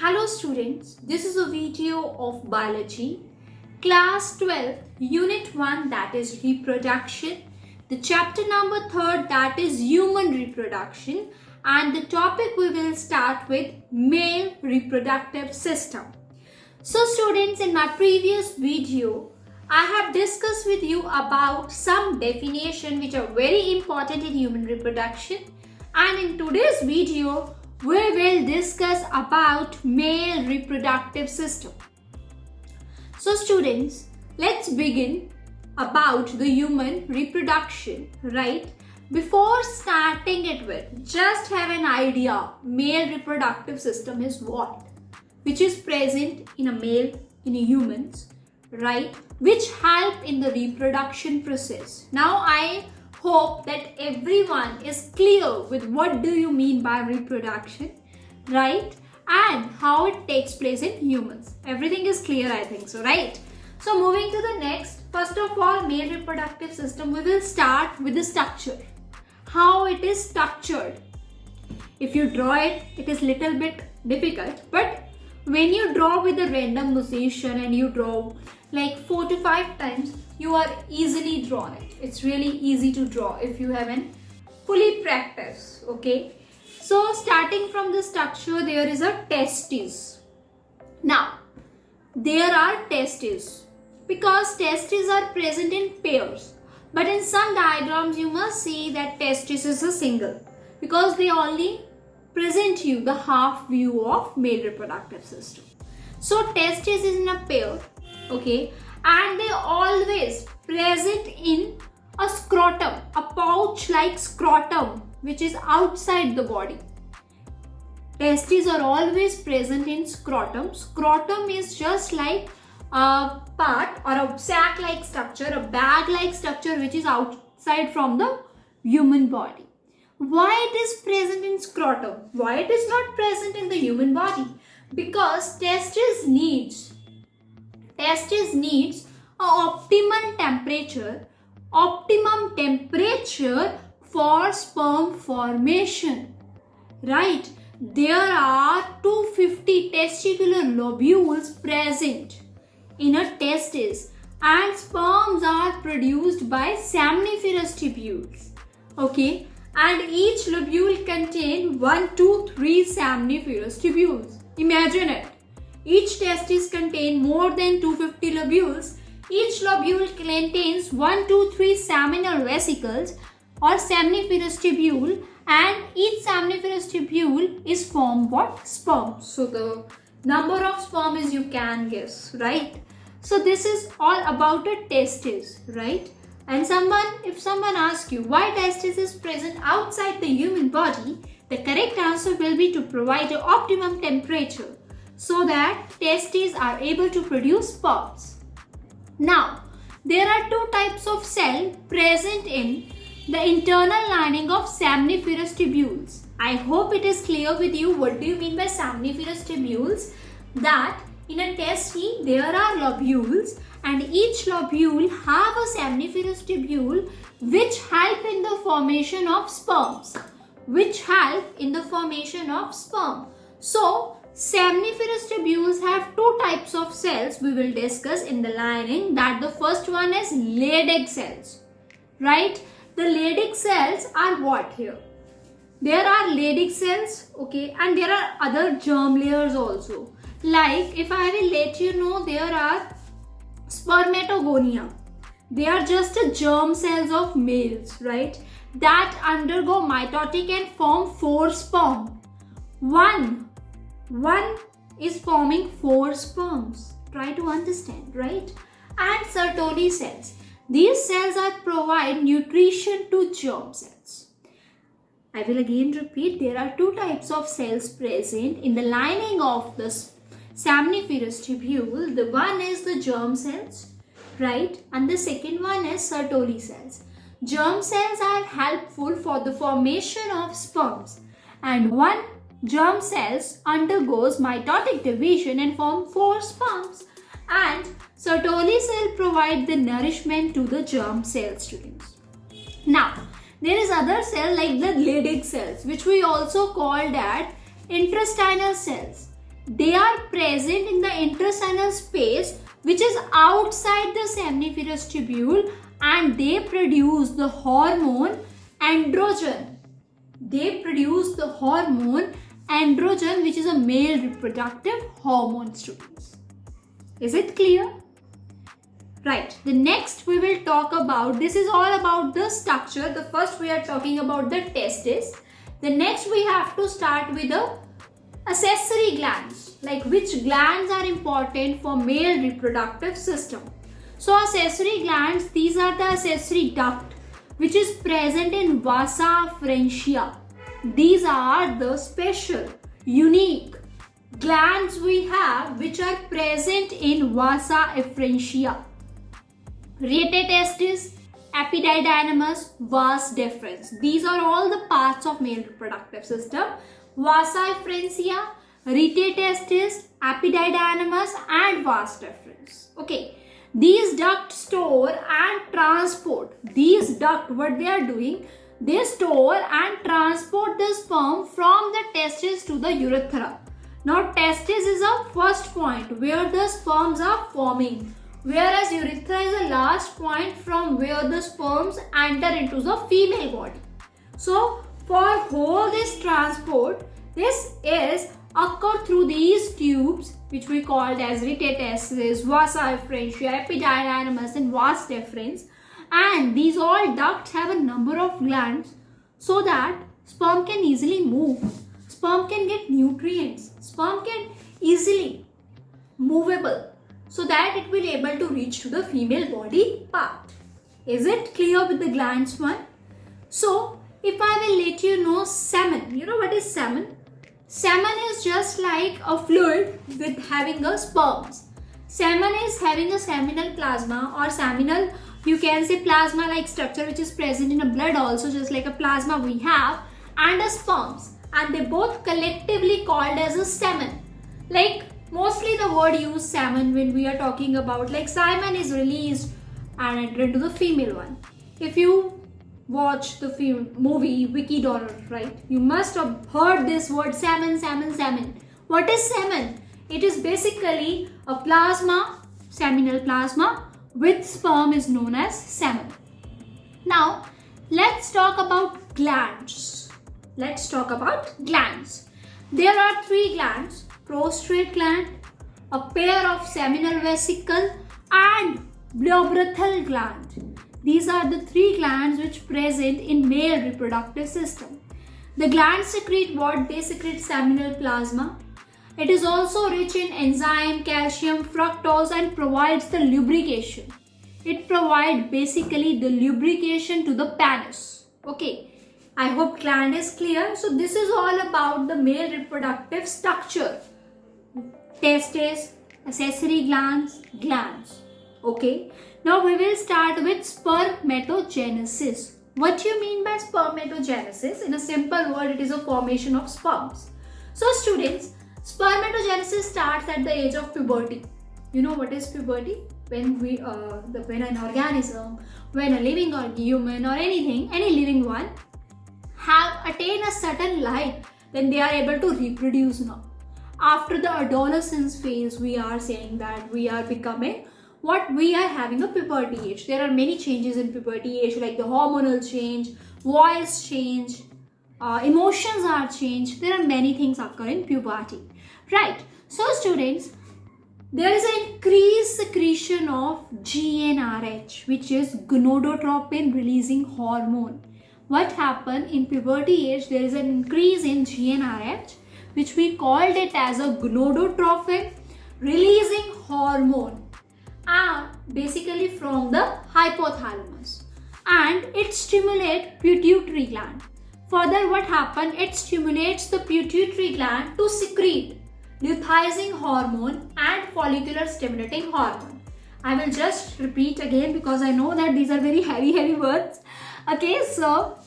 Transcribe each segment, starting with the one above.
Hello students, this is a video of biology, class 12, unit 1 that is reproduction, the chapter number 3 that is human reproduction, and the topic we will start with male reproductive system. So students, in my previous video, I have discussed with you about some definition which are very important in human reproduction, and in today's video, we will discuss about male reproductive system. So students, let's begin about the human reproduction, right? Before starting it with, just have an idea, male reproductive system is what? Which is present in a male, in a humans, right? Which help in the reproduction process. Now I hope that everyone is clear with what do you mean by reproduction, right? And how it takes place in humans. Everything is clear, I think so, right? So moving to the next, first of all, male reproductive system, we will start with the structure. How it is structured. If you draw it, it is little bit difficult, but when you draw with a random position and you draw like 4 to 5 times, you are easily drawn it. It's really easy to draw if you haven't fully practiced, okay? So starting from the structure, there is a testes. Now, there are testes because testes are present in pairs. But in some diagrams, you must see that testes is a single because they only present you the half view of male reproductive system. So testes is in a pair, okay, and they always present in a scrotum, a pouch like scrotum which is outside the body. Testes are always present in scrotum. Scrotum is just like a part or a sac like structure, a bag like structure which is outside from the human body. Why it is present in scrotum? Why it is not present in the human body? Because testes needs a optimum temperature for sperm formation, right? There are 250 testicular lobules present in a testis and sperms are produced by seminiferous tubules, okay? And each lobule contains 1, 2, 3 seminiferous tubules. Imagine it. Each testis contains more than 250 lobules. Each lobule contains 1, 2, 3 seminal vesicles or seminiferous tubule, and each seminiferous tubule is formed what? Sperm. So the number of sperm is you can guess, right? So this is all about a testis, right? And if someone asks you why testis is present outside the human body, the correct answer will be to provide an optimum temperature so that testes are able to produce sperms. Now, there are two types of cell present in the internal lining of seminiferous tubules. I hope it is clear with you what do you mean by seminiferous tubules. That in a testis there are lobules and each lobule have a seminiferous tubule which help in the formation of sperms. So, seminiferous tubules have two types of cells we will discuss in the lining. That the first one is Leydig cells, right? The Leydig cells are what here? There are Leydig cells, okay, and there are other germ layers also. Like if I will let you know, there are spermatogonia. They are just germ cells of males, right? That undergo mitotic and form 4 sperm. One is forming 4 sperms. Try to understand, right? And Sertoli cells. These cells provide nutrition to germ cells. I will again repeat, there are two types of cells present in the lining of the seminiferous tubule. The one is the germ cells, right? And the second one is Sertoli cells. Germ cells are helpful for the formation of sperms, and one germ cells undergoes mitotic division and form 4 sperms, and Sertoli cell provide the nourishment to the germ cell, students. Now, there is other cell like the Leydig cells, which we also call that intestinal cells. They are present in the interstitial space which is outside the seminiferous tubule, and they produce the hormone androgen. They produce the hormone androgen, which is a male reproductive hormone, students. Is it clear? Right. The next we will talk about, this is all about the structure. The first we are talking about the testes. The next we have to start with the accessory glands, like which glands are important for male reproductive system. So accessory glands, these are the accessory duct which is present in vasa efferentia. These are the special, unique glands we have which are present in vasa efferentia. Rete testis, epididymitis, vas deferens. These are all the parts of male reproductive system. Vasa efferentia, rete testis, epididymitis and vas deferens. Okay. These ducts store and transport. These ducts, what they are doing, they store and transport the sperm from the testes to the urethra. Now testis is a first point where the sperms are forming, whereas urethra is the last point from where the sperms enter into the female body. So for whole this transport, this is occur through these tubes which we called as rete testis, vasa efferentia, epididymitis and vas deferens, and these all ducts have a number of glands so that sperm can easily move, sperm can get nutrients, sperm can easily movable so that it will able to reach to the female body part. Is it clear with the glands one? So if I will let you know semen, you know what is semen? Semen is just like a fluid with having a sperms. Semen is having a seminal plasma or seminal, you can say plasma like structure which is present in a blood also, just like a plasma we have, and a sperms, and they both collectively called as a semen. Like mostly the word used semen when we are talking about like semen is released and enter into the female one. If you watch the movie Vicky Donor, right? You must have heard this word semen, semen, semen. What is semen? It is basically a plasma, seminal plasma with sperm is known as semen. Now, let's talk about glands. Let's talk about glands. There are three glands: prostrate gland, a pair of seminal vesicle and bulbourethral gland. These are the three glands which present in male reproductive system. The glands secrete what? They secrete seminal plasma. It is also rich in enzyme, calcium, fructose and provides the lubrication. It provides basically the lubrication to the penis. Okay, I hope gland is clear. So this is all about the male reproductive structure. Testes, accessory glands, glands. Okay. Now we will start with spermatogenesis. What do you mean by spermatogenesis? In a simple word, it is a formation of sperms. So students, spermatogenesis starts at the age of puberty. You know what is puberty? When when an organism, when a living or human or anything, any living one have attained a certain life, then they are able to reproduce now. After the adolescence phase, we are saying that we are becoming what we are having a puberty age. There are many changes in puberty age, like the hormonal change, voice change, emotions are changed. There are many things occur in puberty, right? So students, there is an increased secretion of GnRH, which is gonadotropin releasing hormone. What happened in puberty age? There is an increase in GnRH, which we called it as a gonadotropin releasing hormone. Basically from the hypothalamus, and it stimulates pituitary gland. Further, what happened? It stimulates the pituitary gland to secrete luteinizing hormone and follicular stimulating hormone. I will just repeat again because I know that these are very heavy words. Okay, so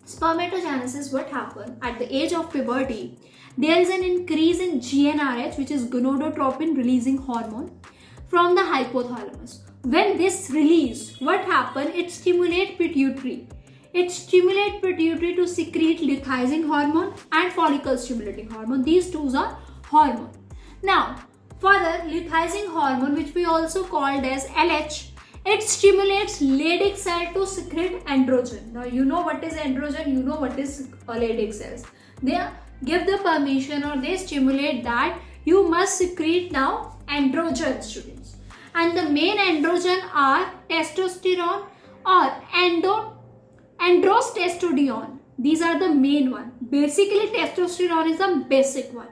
spermatogenesis, what happened? At the age of puberty, there is an increase in GnRH, which is gonadotropin releasing hormone, from the hypothalamus. When this release, what happened? It stimulates pituitary. It stimulates pituitary to secrete luteinizing hormone and follicle stimulating hormone. These two are hormone. Now, further, luteinizing hormone, which we also called as LH, it stimulates Leydig cell to secrete androgen. Now, you know what is androgen, you know what is Leydig cells. They give the permission or they stimulate that you must secrete now androgen, students. And the main androgen are testosterone or androstenedione. These are the main one. Basically, testosterone is the basic one.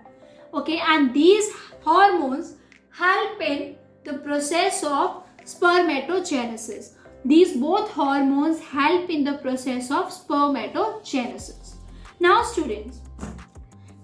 Okay, and these hormones help in the process of spermatogenesis. These both hormones help in the process of spermatogenesis. Now, students,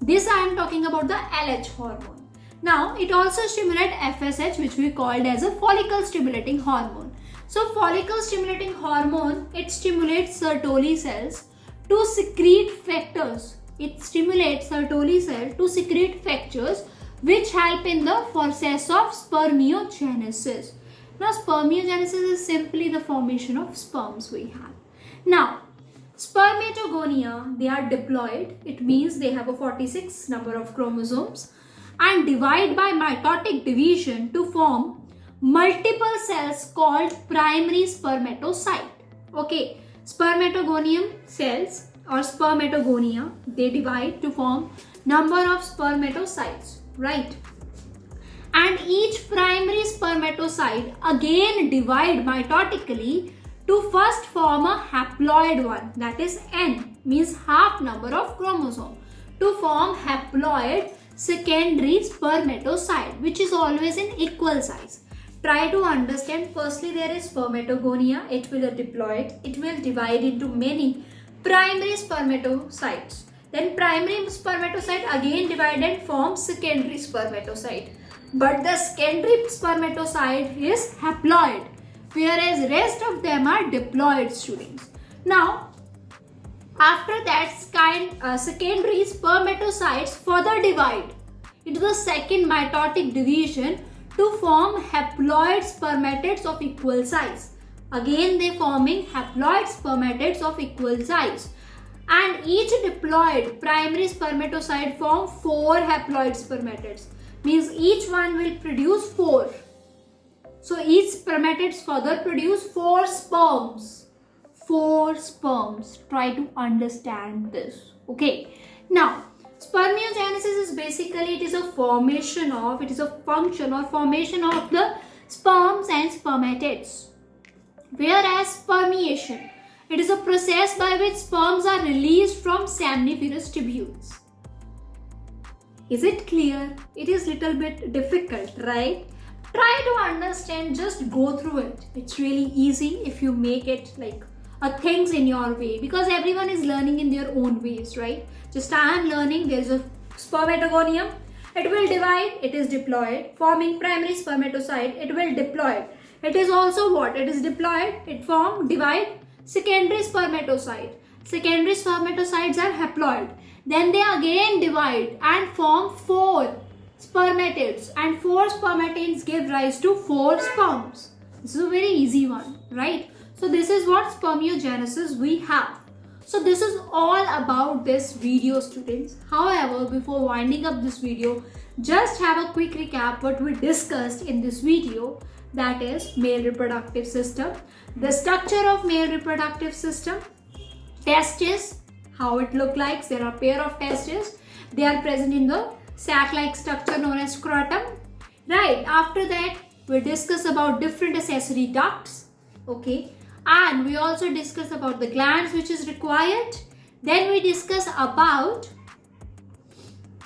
this I am talking about the LH hormone. Now, it also stimulates FSH, which we called as a follicle stimulating hormone. So, follicle stimulating hormone, it stimulates Sertoli cells to secrete factors. It stimulates Sertoli cell to secrete factors which help in the process of spermiogenesis. Now, spermiogenesis is simply the formation of sperms we have. Now, spermatogonia, they are diploid. It means they have a 46 number of chromosomes and divide by mitotic division to form multiple cells called primary spermatocyte. Okay, spermatogonium cells or spermatogonia, they divide to form number of spermatocytes, right? And each primary spermatocyte again divide mitotically to first form a haploid one, that is N, means half number of chromosome, to form haploid secondary spermatocyte, which is always in equal size. Try to understand. Firstly, there is spermatogonia. It will be diploid. It will divide into many primary spermatocytes. Then primary spermatocyte again divide and form secondary spermatocyte. But the secondary spermatocyte is haploid, whereas rest of them are diploid, students. Now, after that, secondary spermatocytes further divide into the second mitotic division to form haploid spermatids of equal size. Again, they forming haploid spermatids of equal size. And each diploid primary spermatocyte form 4 haploid spermatids. Means each one will produce 4. So each spermatids further produce 4 sperms. 4 sperms. Try to understand this. Okay. Now, spermiogenesis is basically, it is a formation of, it is a function or formation of the sperms and spermatids. Whereas spermiation, it is a process by which sperms are released from seminiferous tubules. Is it clear? It is little bit difficult, right? Try to understand, just go through it. It's really easy if you make it like things in your way, because everyone is learning in their own ways, right? Just I am learning, there is a spermatogonium, it will divide, it is diploid, forming primary spermatocyte, it will diploid. It is also what? It is diploid, it form, divide, secondary spermatocyte. Secondary spermatocytes are haploid. Then they again divide and form 4 spermatids, and 4 spermatids give rise to 4 sperms. This is a very easy one, right? So this is what spermiogenesis we have. So this is all about this video, students. However, before winding up this video, just have a quick recap what we discussed in this video, that is male reproductive system, the structure of male reproductive system, testes, how it look like. There are pair of testes. They are present in the sac-like structure known as scrotum. Right. After that, we discuss about different accessory ducts. Okay. And we also discuss about the glands which is required. Then we discuss about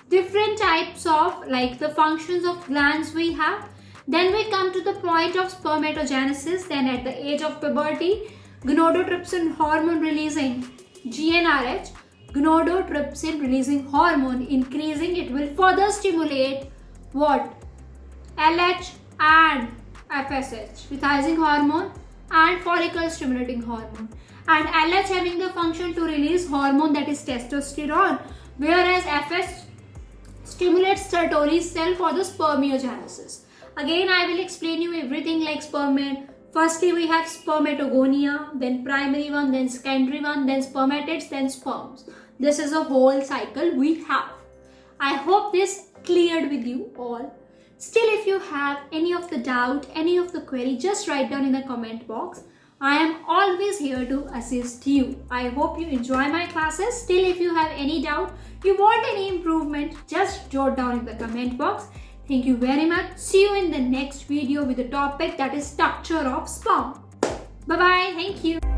different types of like the functions of glands we have. Then we come to the point of spermatogenesis. Then at the age of puberty, gonadotropin hormone releasing GnRH, gonadotropin releasing hormone increasing, it will further stimulate what? LH and FSH, luteinizing hormone and follicle stimulating hormone. And LH having the function to release hormone, that is testosterone, whereas FS stimulates Sertoli cell for the spermiogenesis. Again, I will explain you everything like sperm. Firstly, we have spermatogonia, then primary one, then secondary one, then spermatids, then sperms. This is a whole cycle we have. I hope this cleared with you all. Still, if you have any of the doubt, any of the query, just write down in the comment box. I am always here to assist you. I hope you enjoy my classes. Still, if you have any doubt, you want any improvement, just jot down in the comment box. Thank you very much. See you in the next video with the topic that is structure of sperm. Bye bye. Thank you.